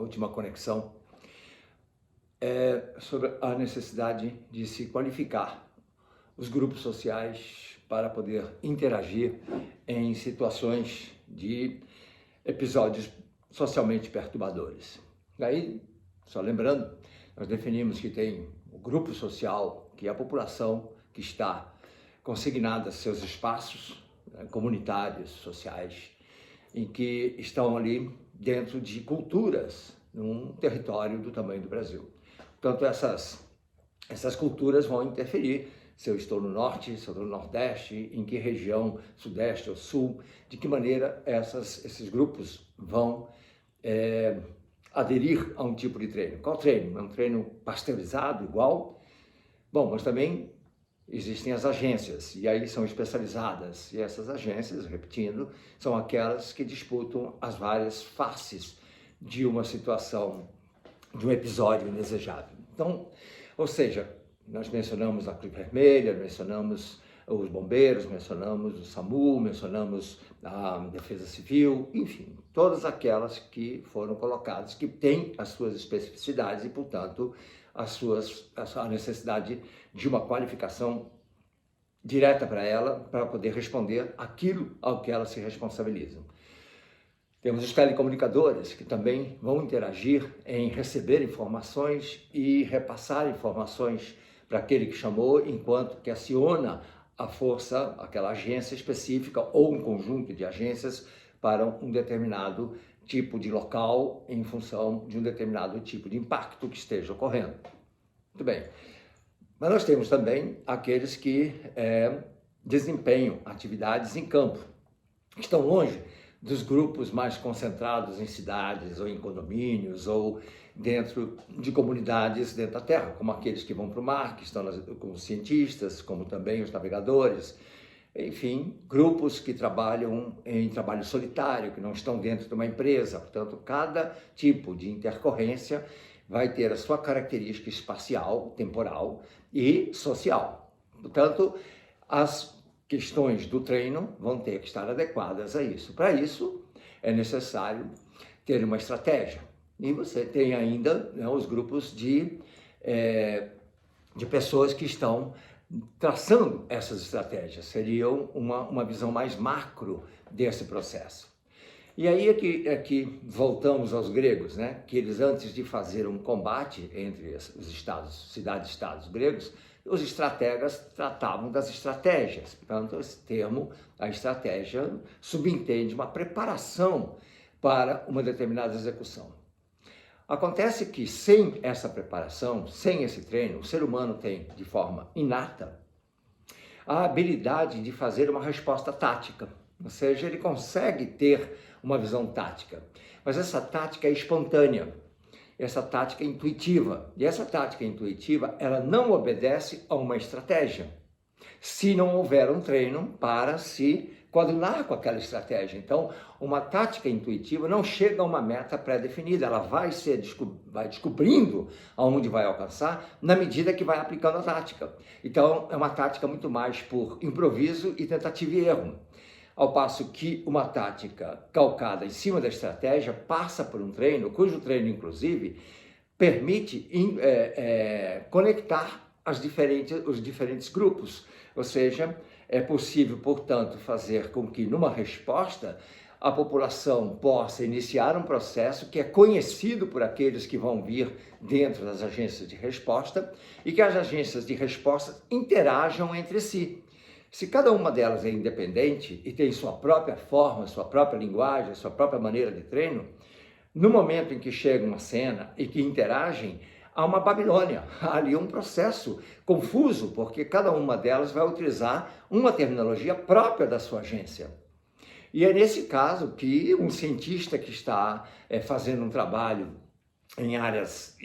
última conexão, sobre a necessidade de se qualificar os grupos sociais para poder interagir em situações de episódios socialmente perturbadores. Daí, só lembrando, nós definimos que tem o grupo social, que é a população que está consignada a seus espaços comunitários, sociais, em que estão ali dentro de culturas, num território do tamanho do Brasil. Portanto, essas culturas vão interferir se eu estou no norte, se eu estou no nordeste, em que região, sudeste ou sul, de que maneira esses grupos vão aderir a um tipo de treino. Qual treino? É um treino pasteurizado, igual? Bom, mas também existem as agências, e aí são especializadas, e essas agências, repetindo, são aquelas que disputam as várias faces de uma situação, de um episódio indesejável. Então, ou seja, nós mencionamos a Cruz Vermelha, mencionamos os bombeiros, mencionamos o SAMU, mencionamos a Defesa Civil, enfim, todas aquelas que foram colocadas, que têm as suas especificidades e, portanto, a necessidade de uma qualificação direta para ela, para poder responder aquilo ao que elas se responsabilizam. Temos os telecomunicadores, que também vão interagir em receber informações e repassar informações para aquele que chamou, enquanto que aciona a força, aquela agência específica ou um conjunto de agências para um determinado tipo de local em função de um determinado tipo de impacto que esteja ocorrendo. Muito bem. Mas nós temos também aqueles que desempenham atividades em campo, que estão longe dos grupos mais concentrados em cidades ou em condomínios ou dentro de comunidades dentro da terra, como aqueles que vão para o mar, que estão como cientistas, como também os navegadores, enfim, grupos que trabalham em trabalho solitário, que não estão dentro de uma empresa. Portanto, cada tipo de intercorrência vai ter a sua característica espacial, temporal e social. Portanto, as questões do treino vão ter que estar adequadas a isso. Para isso, é necessário ter uma estratégia. E você tem ainda, né, os grupos de pessoas que estão traçando essas estratégias. Seriam uma visão mais macro desse processo. E aí é que voltamos aos gregos, né? Que eles, antes de fazer um combate entre os estados, cidades-estados gregos, os estrategas tratavam das estratégias. Portanto, esse termo, a estratégia, subentende uma preparação para uma determinada execução. Acontece que sem essa preparação, sem esse treino, o ser humano tem, de forma inata, a habilidade de fazer uma resposta tática. Ou seja, ele consegue ter uma visão tática, mas essa tática é espontânea, essa tática é intuitiva, e essa tática intuitiva, ela não obedece a uma estratégia, se não houver um treino para se coadunar com aquela estratégia. Então, uma tática intuitiva não chega a uma meta pré-definida, ela vai descobrindo aonde vai alcançar na medida que vai aplicando a tática. Então, é uma tática muito mais por improviso e tentativa e erro. Ao passo que uma tática calcada em cima da estratégia passa por um treino, cujo treino, inclusive, permite conectar os diferentes grupos. Ou seja, é possível, portanto, fazer com que, numa resposta, a população possa iniciar um processo que é conhecido por aqueles que vão vir dentro das agências de resposta e que as agências de resposta interajam entre si. Se cada uma delas é independente e tem sua própria forma, sua própria linguagem, sua própria maneira de treino, no momento em que chega uma cena e que interagem, há uma Babilônia, há ali um processo confuso, porque cada uma delas vai utilizar uma terminologia própria da sua agência. E é nesse caso que um cientista que está fazendo um trabalho em áreas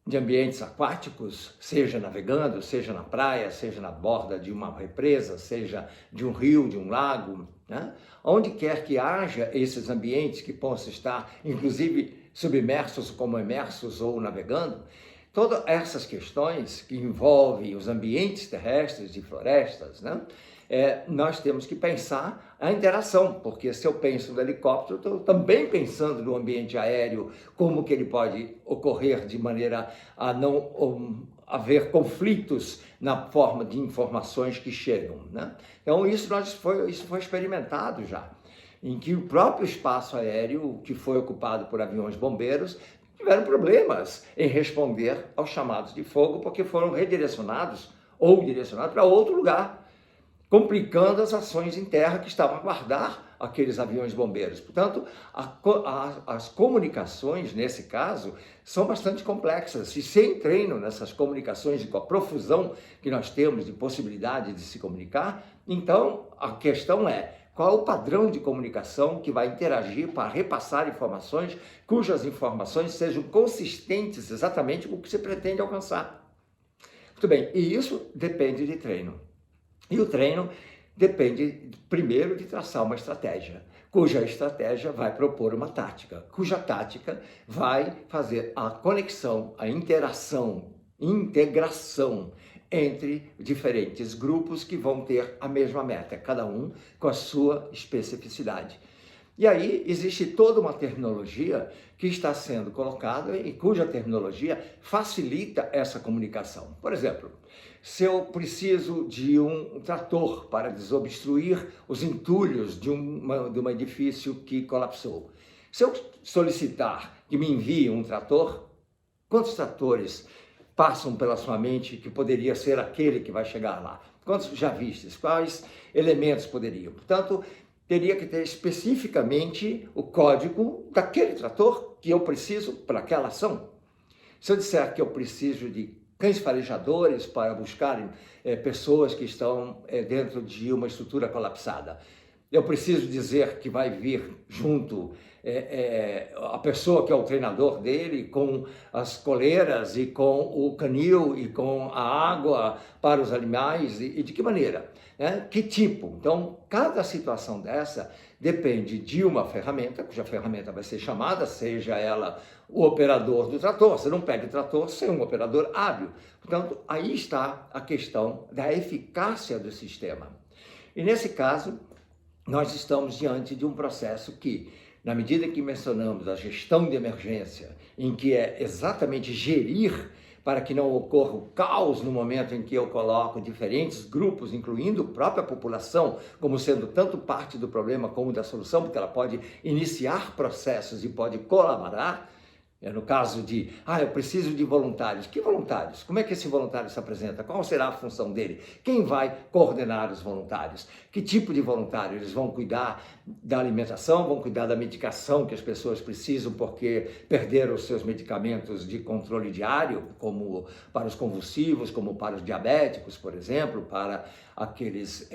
de ambientes aquáticos, seja navegando, seja na praia, seja na borda de uma represa, seja de um rio, de um lago, né? Onde quer que haja esses ambientes que possam estar, inclusive, submersos como imersos ou navegando, todas essas questões que envolvem os ambientes terrestres e florestas, né? nós temos que pensar a interação, porque se eu penso no helicóptero, estou também pensando no ambiente aéreo, como que ele pode ocorrer de maneira a não haver conflitos na forma de informações que chegam, né? Então isso foi experimentado já, em que o próprio espaço aéreo, que foi ocupado por aviões bombeiros, tiveram problemas em responder aos chamados de fogo, porque foram redirecionados ou direcionados para outro lugar, complicando as ações em terra que estavam a guardar aqueles aviões bombeiros. Portanto, as comunicações, nesse caso, são bastante complexas. E sem treino nessas comunicações e com a profusão que nós temos de possibilidade de se comunicar, então a questão é: qual é o padrão de comunicação que vai interagir para repassar informações, cujas informações sejam consistentes exatamente com o que se pretende alcançar? Muito bem, e isso depende de treino. E o treino depende, primeiro, de traçar uma estratégia, cuja estratégia vai propor uma tática, cuja tática vai fazer a conexão, a interação, integração entre diferentes grupos que vão ter a mesma meta, cada um com a sua especificidade. E aí existe toda uma terminologia que está sendo colocada e cuja terminologia facilita essa comunicação. Por exemplo, se eu preciso de um trator para desobstruir os entulhos de um edifício que colapsou, se eu solicitar que me envie um trator, quantos tratores passam pela sua mente que poderia ser aquele que vai chegar lá? Quantos já vistes? Quais elementos poderiam? Portanto, teria que ter especificamente o código daquele trator que eu preciso para aquela ação. Se eu disser que eu preciso de cães farejadores para buscarem pessoas que estão dentro de uma estrutura colapsada, eu preciso dizer que vai vir junto a pessoa que é o treinador dele, com as coleiras e com o canil e com a água para os animais, e de que maneira? Que tipo? Então, cada situação dessa depende de uma ferramenta, cuja ferramenta vai ser chamada, seja ela o operador do trator. Você não pega o trator sem um operador hábil. Portanto, aí está a questão da eficácia do sistema. E nesse caso, nós estamos diante de um processo que, na medida que mencionamos a gestão de emergência, em que é exatamente gerir para que não ocorra o caos no momento em que eu coloco diferentes grupos, incluindo a própria população, como sendo tanto parte do problema como da solução, porque ela pode iniciar processos e pode colaborar. No caso de, eu preciso de voluntários. Que voluntários? Como é que esse voluntário se apresenta? Qual será a função dele? Quem vai coordenar os voluntários? Que tipo de voluntário? Eles vão cuidar da alimentação, vão cuidar da medicação que as pessoas precisam porque perderam os seus medicamentos de controle diário, como para os convulsivos, como para os diabéticos, por exemplo, para aqueles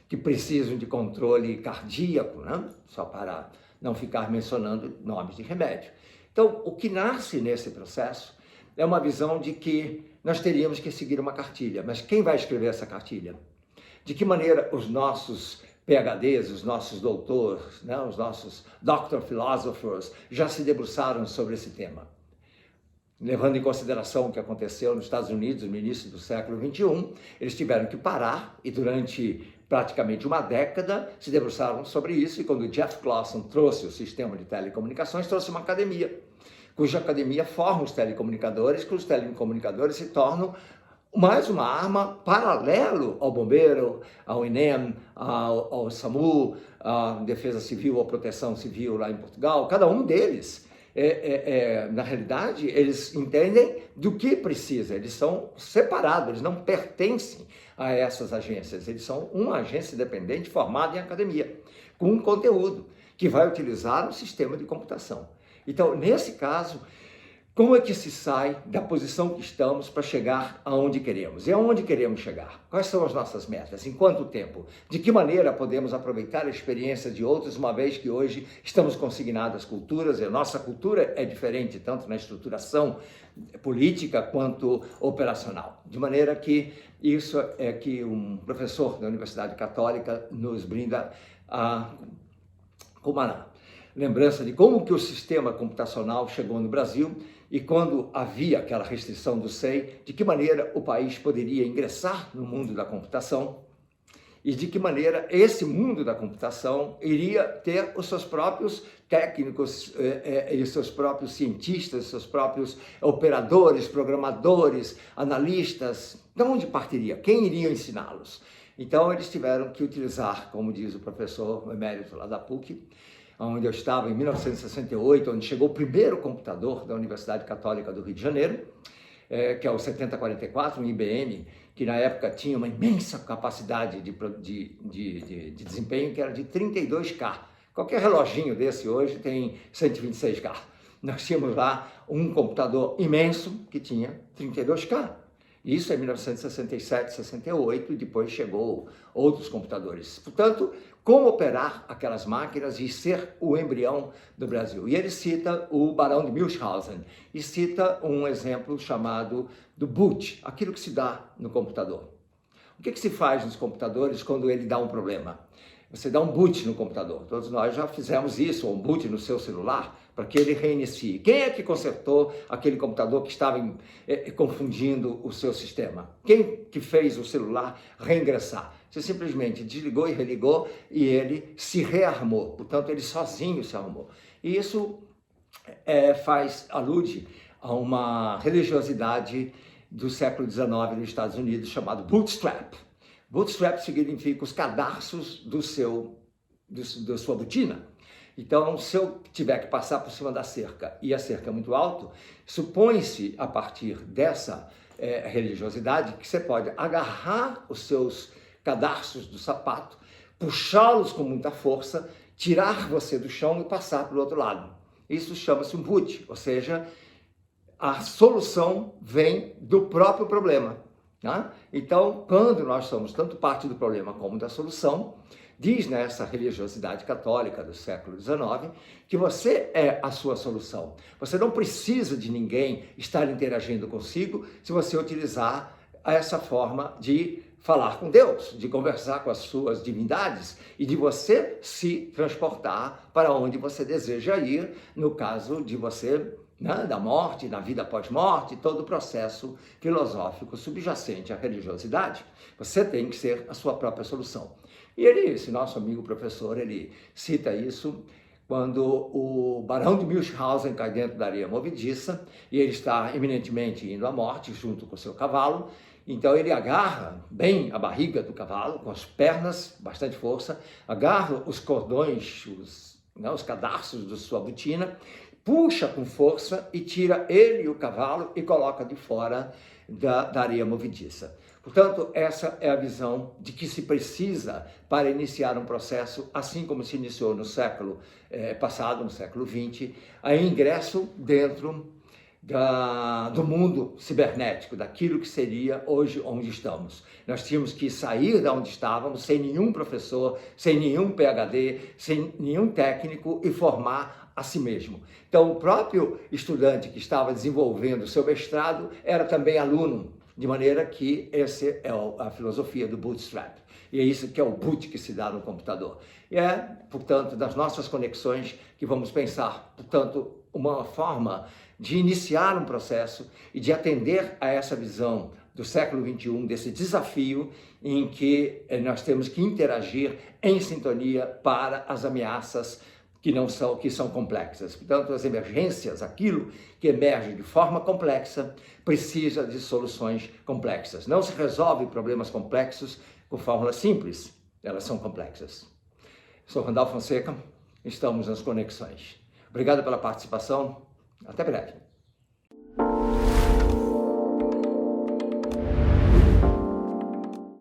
que precisam de controle cardíaco, né? Só para não ficar mencionando nomes de remédio. Então, o que nasce nesse processo é uma visão de que nós teríamos que seguir uma cartilha. Mas quem vai escrever essa cartilha? De que maneira os nossos PhDs, os nossos doutores, né, os nossos Dr. Philosophers já se debruçaram sobre esse tema? Levando em consideração o que aconteceu nos Estados Unidos no início do século XXI, eles tiveram que parar e durante praticamente uma década se debruçaram sobre isso, e quando Jeff Glosson trouxe o sistema de telecomunicações, trouxe uma academia, cuja academia forma os telecomunicadores, que os telecomunicadores se tornam mais uma arma paralelo ao bombeiro, ao INEM, ao SAMU, à Defesa Civil, à Proteção Civil lá em Portugal. Cada um deles, na realidade, eles entendem do que precisa, eles são separados, eles não pertencem a essas agências, eles são uma agência independente formada em academia, com um conteúdo que vai utilizar um sistema de computação. Então, nesse caso, como é que se sai da posição que estamos para chegar aonde queremos? E aonde queremos chegar? Quais são as nossas metas? Em quanto tempo? De que maneira podemos aproveitar a experiência de outros, uma vez que hoje estamos consignados às culturas, e a nossa cultura é diferente, tanto na estruturação política quanto operacional. De maneira que isso é que um professor da Universidade Católica nos brinda com uma lembrança de como que o sistema computacional chegou no Brasil e quando havia aquela restrição do SEI, de que maneira o país poderia ingressar no mundo da computação. e de que maneira esse mundo da computação iria ter os seus próprios técnicos, e seus próprios cientistas, seus próprios operadores, programadores, analistas. De onde partiria? Quem iria ensiná-los? Então eles tiveram que utilizar, como diz o professor emérito lá da PUC, onde eu estava em 1968, onde chegou o primeiro computador da Universidade Católica do Rio de Janeiro, que é o 7044, um IBM, que na época tinha uma imensa capacidade de desempenho, que era de 32K. Qualquer reloginho desse hoje tem 126K. Nós tínhamos lá um computador imenso que tinha 32K. Isso é 1967, 68, e depois chegou outros computadores. Portanto, como operar aquelas máquinas e ser o embrião do Brasil. E ele cita o Barão de Münchhausen e cita um exemplo chamado do boot, aquilo que se dá no computador. O que se faz nos computadores quando ele dá um problema? Você dá um boot no computador. Todos nós já fizemos isso, ou um boot no seu celular, para que ele reinicie. Quem é que consertou aquele computador que estava confundindo o seu sistema? Quem que fez o celular reingressar? Você simplesmente desligou e religou e ele se rearmou. Portanto, ele sozinho se arrumou. E isso alude a uma religiosidade do século XIX nos Estados Unidos chamado bootstrap. Bootstrap significa os cadarços da sua botina. Então, se eu tiver que passar por cima da cerca e a cerca é muito alta, supõe-se, a partir dessa religiosidade, que você pode agarrar os seus cadarços do sapato, puxá-los com muita força, tirar você do chão e passar para o outro lado. Isso chama-se um boot, ou seja, a solução vem do próprio problema. Né? Então, quando nós somos tanto parte do problema como da solução, diz nessa religiosidade católica do século XIX que você é a sua solução. Você não precisa de ninguém estar interagindo consigo se você utilizar essa forma de falar com Deus, de conversar com as suas divindades e de você se transportar para onde você deseja ir, no caso de você, né, da morte, da vida pós-morte, todo o processo filosófico subjacente à religiosidade. Você tem que ser a sua própria solução. E esse nosso amigo professor, ele cita isso quando o Barão de Münchhausen cai dentro da areia movediça e ele está eminentemente indo à morte junto com o seu cavalo. Então ele agarra bem a barriga do cavalo, com as pernas, bastante força, agarra os cordões, os cadarços da sua botina, puxa com força e tira ele e o cavalo e coloca de fora da areia movediça. Portanto, essa é a visão de que se precisa para iniciar um processo, assim como se iniciou no século passado, no século XX, a ingresso dentro do mundo cibernético, daquilo que seria hoje onde estamos. Nós tínhamos que sair da onde estávamos, sem nenhum professor, sem nenhum PhD, sem nenhum técnico e formar a si mesmo. Então, o próprio estudante que estava desenvolvendo o seu mestrado era também aluno, de maneira que essa é a filosofia do bootstrap. E é isso que é o boot que se dá no computador. E portanto, das nossas conexões que vamos pensar, portanto, uma forma de iniciar um processo e de atender a essa visão do século XXI, desse desafio em que nós temos que interagir em sintonia para as ameaças que são complexas. Portanto, as emergências, aquilo que emerge de forma complexa, precisa de soluções complexas. Não se resolve problemas complexos com fórmulas simples, elas são complexas. Sou Randall Fonseca, estamos nas conexões. Obrigado pela participação, até breve.